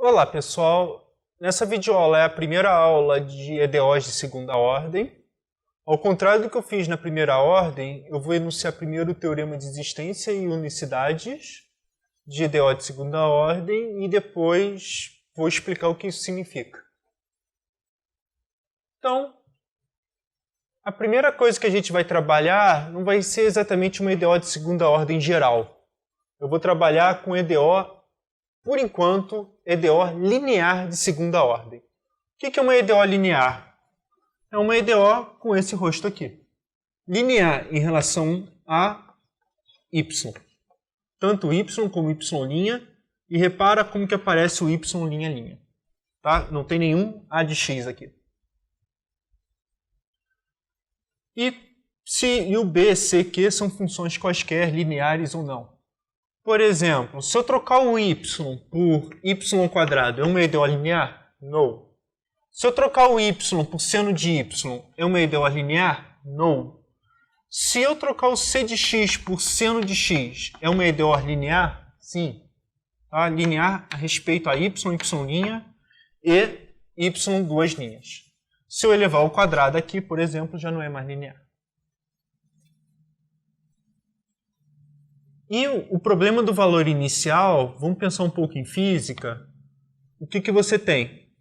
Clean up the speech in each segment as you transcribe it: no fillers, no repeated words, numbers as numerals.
Olá pessoal, nessa videoaula é a primeira aula de EDOs de segunda ordem. Ao contrário do que eu fiz na primeira ordem, eu vou enunciar primeiro o teorema de existência e unicidades de EDO de segunda ordem e depois vou explicar o que isso significa. Então, a primeira coisa que a gente vai trabalhar não vai ser exatamente uma EDO de segunda ordem geral. Eu vou trabalhar com EDO, por enquanto, EDO linear de segunda ordem. O que é uma EDO linear? É uma EDO com esse rosto aqui. Linear em relação a y. Tanto y como y'. E repara como que aparece o y''. Tá? Não tem nenhum a de x aqui. E o b, c, q são funções quaisquer, lineares ou não. Por exemplo, se eu trocar o y por y², é uma EDO linear? Não. Se eu trocar o y por seno de y, é uma EDO linear? Não. Se eu trocar o c de x por seno de x, é uma EDO linear? Sim. Tá? Linear a respeito a y, y' e y duas linhas. Se eu elevar ao quadrado aqui, por exemplo, já não é mais linear. E o problema do valor inicial, vamos pensar um pouco em física. O que você tem?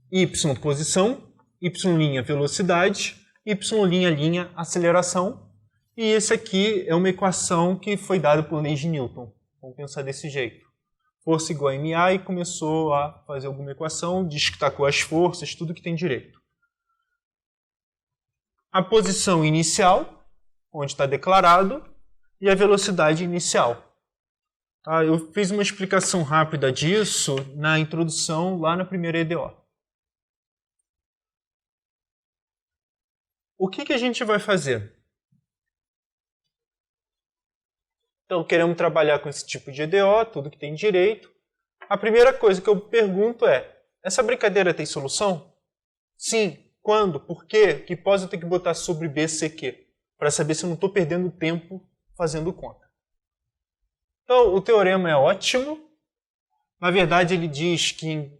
Y posição, y' velocidade, y' aceleração. E esse aqui é uma equação que foi dada por leis de Newton. Vamos pensar desse jeito. Força igual a ma e começou a fazer alguma equação, destacou as forças, tudo que tem direito. A posição inicial, onde está declarado, e a velocidade inicial. Tá? Eu fiz uma explicação rápida disso na introdução, lá na primeira EDO. O que a gente vai fazer? Então, queremos trabalhar com esse tipo de EDO, tudo que tem direito. A primeira coisa que eu pergunto é, essa brincadeira tem solução? Sim. Quando? Por quê? Que hipótese eu tenho que botar sobre B, C, Q? Para saber se eu não estou perdendo tempo fazendo conta. Então, o teorema é ótimo. Na verdade, ele diz que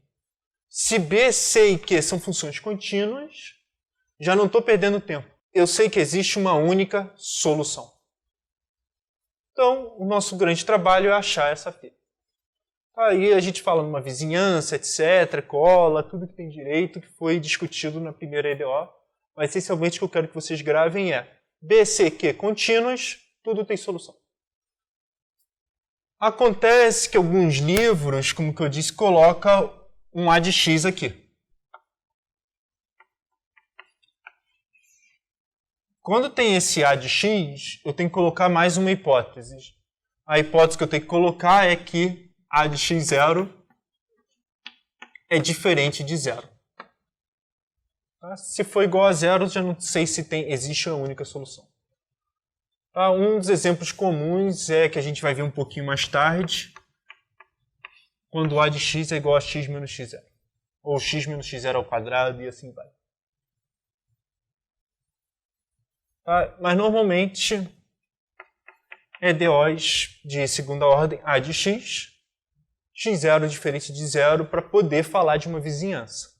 se B, C e Q são funções contínuas, já não estou perdendo tempo. Eu sei que existe uma única solução. Então, o nosso grande trabalho é achar essa φ. Aí a gente fala numa vizinhança, etc., cola, tudo que tem direito, que foi discutido na primeira EDO. Mas, essencialmente, o que eu quero que vocês gravem é B, C, Q contínuas, tudo tem solução. Acontece que alguns livros, como que eu disse, colocam um A de x aqui. Quando tem esse A de x, eu tenho que colocar mais uma hipótese. A hipótese que eu tenho que colocar é que A de x0 é diferente de zero. Tá? Se for igual a zero, já não sei se existe a única solução. Tá? Um dos exemplos comuns é que a gente vai ver um pouquinho mais tarde, quando A de x é igual a x menos x0. Ou x menos x0 ao quadrado e assim vai. Tá? Mas normalmente, EDOs de segunda ordem A de x, x0 diferente de zero para poder falar de uma vizinhança.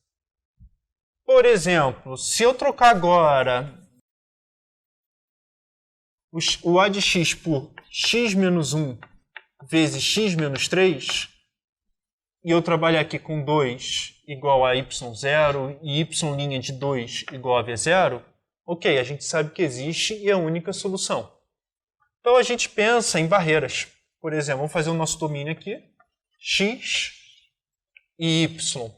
Por exemplo, se eu trocar agora o A de x por x menos 1 vezes x menos 3, e eu trabalhar aqui com 2 igual a y0 e y' de 2 igual a v0, ok, a gente sabe que existe e é a única solução. Então a gente pensa em barreiras. Por exemplo, vamos fazer o nosso domínio aqui, x e y.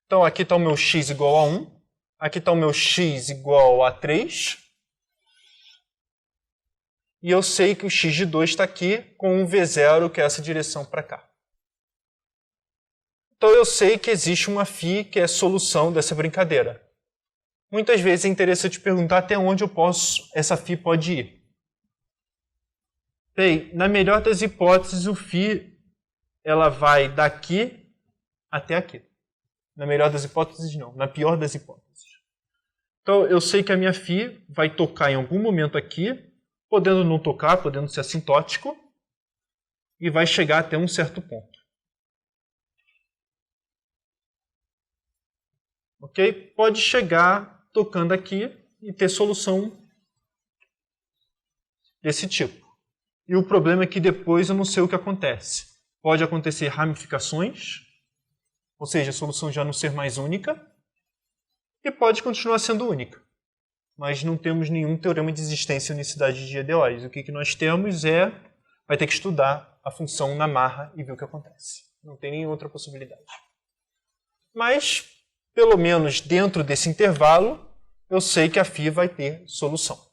Então aqui está o meu x igual a 1, aqui está o meu x igual a 3, e eu sei que o x de 2 está aqui com um v0, que é essa direção para cá. Então eu sei que existe uma φ que é a solução dessa brincadeira. Muitas vezes é interessante perguntar até onde essa φ pode ir. Bem, na melhor das hipóteses, o φ ela vai daqui até aqui. Na melhor das hipóteses, não. Na pior das hipóteses. Então, eu sei que a minha φ vai tocar em algum momento aqui, podendo não tocar, podendo ser assintótico, e vai chegar até um certo ponto. Ok? Pode chegar tocando aqui e ter solução desse tipo. E o problema é que depois eu não sei o que acontece. Pode acontecer ramificações, ou seja, a solução já não ser mais única, e pode continuar sendo única. Mas não temos nenhum teorema de existência e unicidade de EDOs. O que nós temos vai ter que estudar a função na marra e ver o que acontece. Não tem nenhuma outra possibilidade. Mas, pelo menos dentro desse intervalo, eu sei que a φ vai ter solução.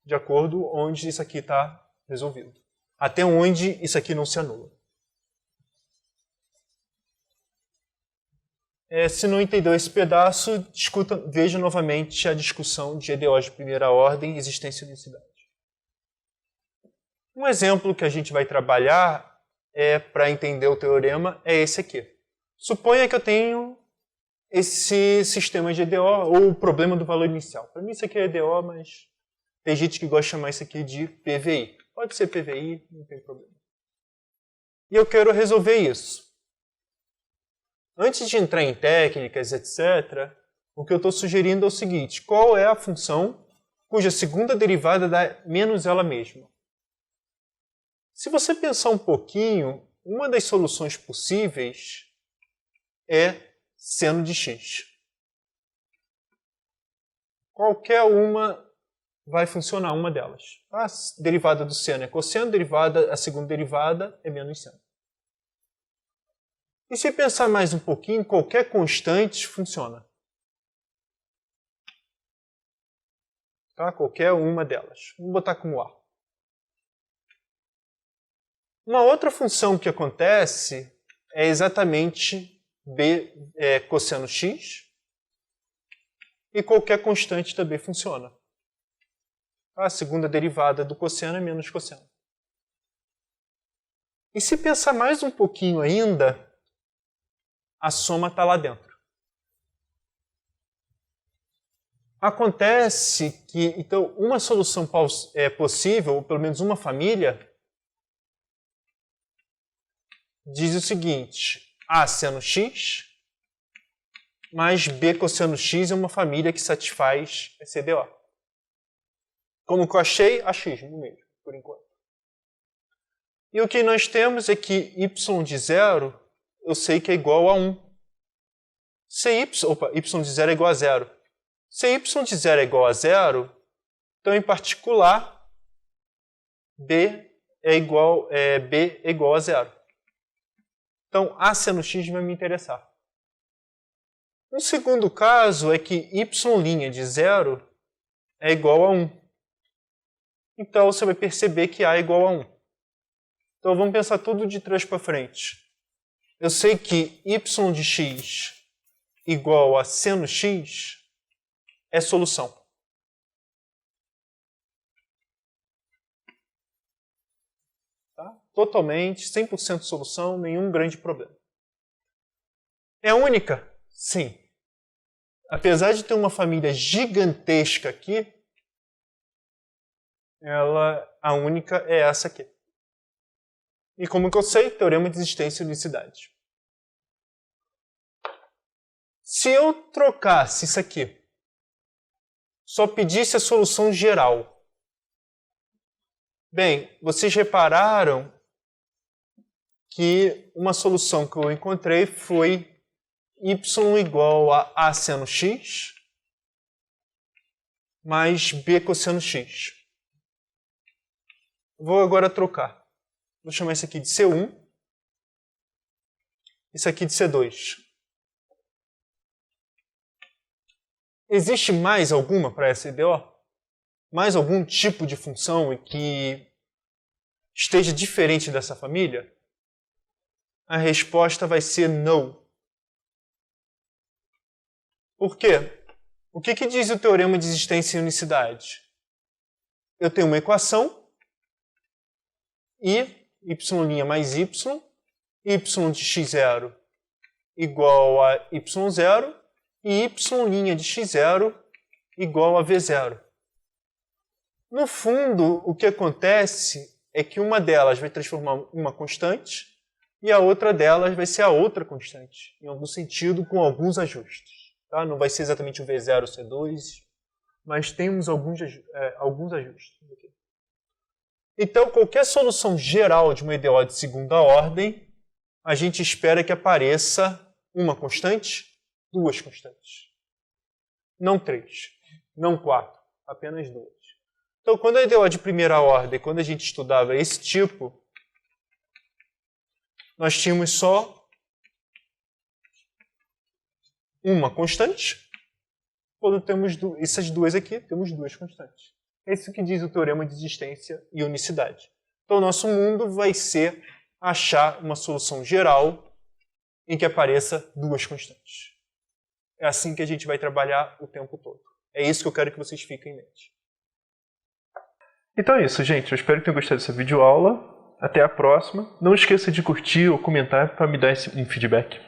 De acordo onde isso aqui está resolvido. Até onde isso aqui não se anula. Se não entendeu esse pedaço, veja novamente a discussão de EDOs de primeira ordem, existência e unicidade. Um exemplo que a gente vai trabalhar para entender o teorema é esse aqui. Suponha que eu tenho esse sistema de EDO, ou o problema do valor inicial. Para mim isso aqui é EDO, mas tem gente que gosta de chamar isso aqui de PVI. Pode ser PVI, não tem problema. E eu quero resolver isso. Antes de entrar em técnicas, etc., o que eu estou sugerindo é o seguinte: qual é a função cuja segunda derivada dá menos ela mesma? Se você pensar um pouquinho, uma das soluções possíveis é seno de x. Qualquer uma vai funcionar, uma delas. A derivada do seno é cosseno, a segunda derivada é menos seno. E se pensar mais um pouquinho, qualquer constante funciona. Tá? Qualquer uma delas. Vamos botar como A. Uma outra função que acontece é exatamente cosseno x. E qualquer constante também funciona. A segunda derivada do cosseno é menos cosseno. E se pensar mais um pouquinho ainda, a soma está lá dentro. Acontece que, então, uma solução possível, ou pelo menos uma família, diz o seguinte: A seno x mais B cosseno x é uma família que satisfaz esse EDO. Como que eu achei? Achismo mesmo, por enquanto. E o que nós temos é que y de 0, eu sei que é igual a 1. Se y de 0 é igual a 0. Se y de 0 é igual a 0, então, em particular, B é igual a 0. Então, A seno x vai me interessar. Um segundo caso é que y' de 0 é igual a 1. Então, você vai perceber que A é igual a 1. Então, vamos pensar tudo de trás para frente. Eu sei que y de x igual a seno x é solução. Tá? Totalmente, 100% solução, nenhum grande problema. É única? Sim. Apesar de ter uma família gigantesca aqui, a única é essa aqui. E como que eu sei? Teorema de existência e unicidade. Se eu trocasse isso aqui, só pedisse a solução geral. Bem, vocês repararam que uma solução que eu encontrei foi y igual a seno x mais b cosseno x. Vou agora trocar. Vou chamar isso aqui de C1, isso aqui de C2. Existe mais alguma para essa EDO? Mais algum tipo de função que esteja diferente dessa família? A resposta vai ser não. Por quê? O que diz o teorema de existência e unicidade? Eu tenho uma equação y' mais y de x0 igual a y0 e y' de x0 igual a v0. No fundo, o que acontece é que uma delas vai transformar uma constante e a outra delas vai ser a outra constante, em algum sentido, com alguns ajustes. Tá? Não vai ser exatamente o V0 ou C2, mas temos alguns ajustes aqui. Então, qualquer solução geral de uma EDO de segunda ordem, a gente espera que apareça uma constante, duas constantes. Não 3, não 4, apenas 2. Então, quando a EDO de primeira ordem, quando a gente estudava esse tipo, nós tínhamos só uma constante. Quando temos essas duas aqui, temos duas constantes. É isso que diz o teorema de existência e unicidade. Então, o nosso mundo vai ser achar uma solução geral em que apareça duas constantes. É assim que a gente vai trabalhar o tempo todo. É isso que eu quero que vocês fiquem em mente. Então é isso, gente. Eu espero que tenham gostado dessa videoaula. Até a próxima. Não esqueça de curtir ou comentar para me dar um feedback.